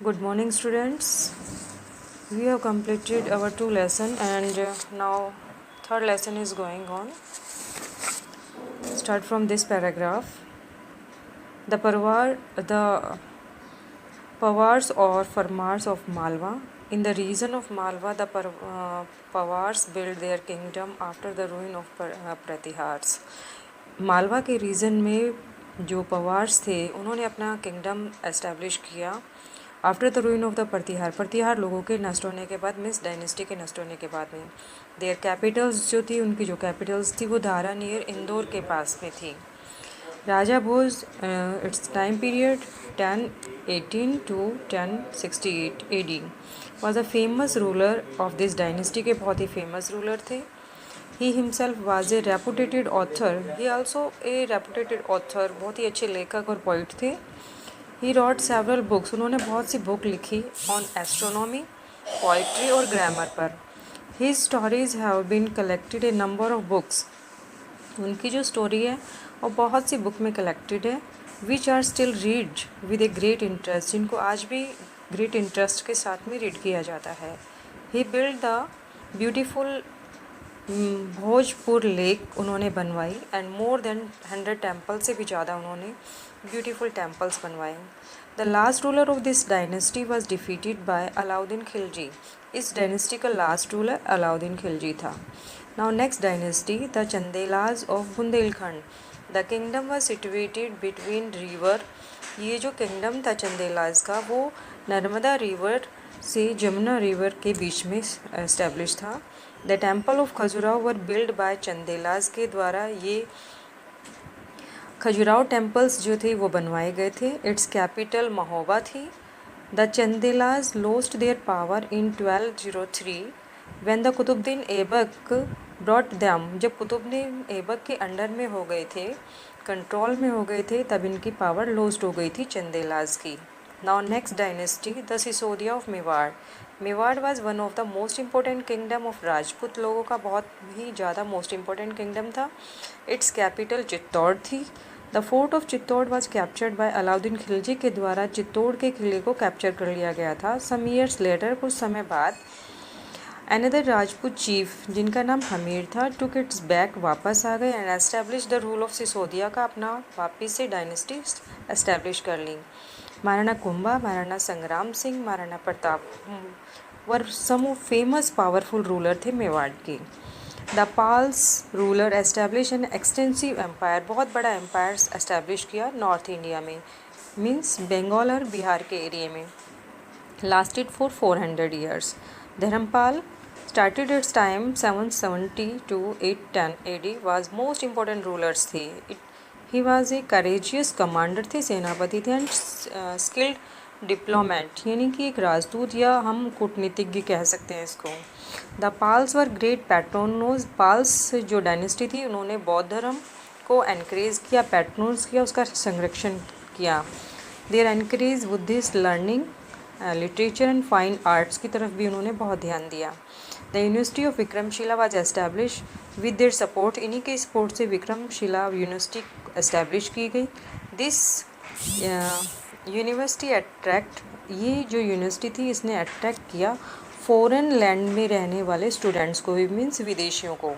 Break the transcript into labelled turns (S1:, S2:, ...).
S1: Good morning, students. We have completed our 2 lessons and now third lesson is going on. Start from this paragraph. The Pawars or Farmars of Malwa. In the region of Malwa, the Pawars built their kingdom after the ruin of Pratihars. Malwa के reason में जो पवार्स थे उन्होंने अपना kingdom establish किया after the ruin of the Pratihara लोगों के नष्ट होने के बाद, मिस डायनेस्टी के नष्ट होने के बाद में देयर कैपिटल्स जो थी, उनकी जो कैपिटल्स थी वो धारा नियर इंदौर के पास में थी. Raja Bhoj its time period 1018 to 1068 AD was a famous ruler of this dynasty के बहुत ही फेमस रूलर थे. He himself was a reputed author. He also a reputed author. बहुत ही अच्छे लेखक और पोइट थे. He wrote several books. उन्होंने बहुत सी बुक लिखी on astronomy, poetry और grammar पर. His stories have been collected a number of books. उनकी जो स्टोरी है वो बहुत सी बुक में कलेक्टेड है. Which are still read with a great interest. जिनको आज भी great interest के साथ में रीड किया जाता है. He built the beautiful Bhojpur lake उन्होंने बनवाई एंड मोर देन 100 टेम्पल से भी ज़्यादा उन्होंने ब्यूटीफुल टेम्पल्स बनवाए. The last ruler of this dynasty was defeated by Alauddin Khilji. इस डायनेस्टी का लास्ट रूलर अलाउद्दीन खिलजी था. Now next dynasty the Chandelas of Bundelkhand. The kingdom was situated between river. ये जो किंगडम था चंदेलाज का वो नर्मदा रिवर से जमुना रिवर के बीच में एस्टेब्लिश था. The temple of Khajuraho were build by Chandelas के द्वारा ये खजुराहो टेम्पल्स जो थे वो बनवाए गए थे. इट्स कैपिटल महोबा थी. The Chandelas lost their power in 1203 when the Qutubuddin Aibak brought them. जब कुतुबुद्दीन ऐबक के अंडर में हो गए थे, कंट्रोल में हो गए थे, तब इनकी पावर लॉस्ट हो गई थी चंदेलाज की. Now next dynasty the Sisodia of Mewar. Mewar was one of the most important kingdom of Rajput लोगों का बहुत ही ज़्यादा मोस्ट इम्पोर्टेंट किंगडम था. इट्स कैपिटल चित्तौड़ थी. The fort of Chittor was captured by Alauddin Khilji के द्वारा चित्तौड़ के किले को कैप्चर कर लिया गया था. सम ईयर्स लेटर, कुछ समय बाद, अनदर राजपूत चीफ जिनका नाम हमीर था टुक इट्स बैक, वापस आ गए and establish the rule of Sisodia का अपना वापस से डायनेस्टी एस्टेब्लिश कर ली. Maharana Kumbha, Maharana Sangram Singh, Maharana Pratap were some famous powerful ruler थे मेवाड़ के. The Palas ruler establish an extensive empire. बहुत बड़ा एम्पायर एस्टेब्लिश किया नॉर्थ इंडिया में, मीन्स बंगाल और बिहार के एरिया में. Lasted for 400 years. Dharmapal started its time 770 to 810 AD was most important rulers थे. He was a courageous commander थे, सेनापति थे, एंड skilled diplomat यानी कि एक राजदूत या हम कूटनीतिज्ञ कह सकते हैं इसको. The पाल्स were great पैट्रोनोज. पाल्स जो डायनेस्टी थी उन्होंने बौद्ध धर्म को एनकरेज किया, पैट्रोन्स किया, उसका संरक्षण किया. Their encourage Buddhist learning, literature and fine arts की तरफ भी उन्होंने बहुत ध्यान दिया. The university of Vikramshila was establish with their support. इन्हीं के सपोर्ट से विक्रमशिला यूनिवर्सिटी एस्टैब्लिश की गई. दिस यूनिवर्सिटी अट्रैक्ट, ये जो यूनिवर्सिटी थी इसने अट्रैक्ट किया फॉरेन लैंड में रहने वाले स्टूडेंट्स को भी, मीन्स विदेशियों को.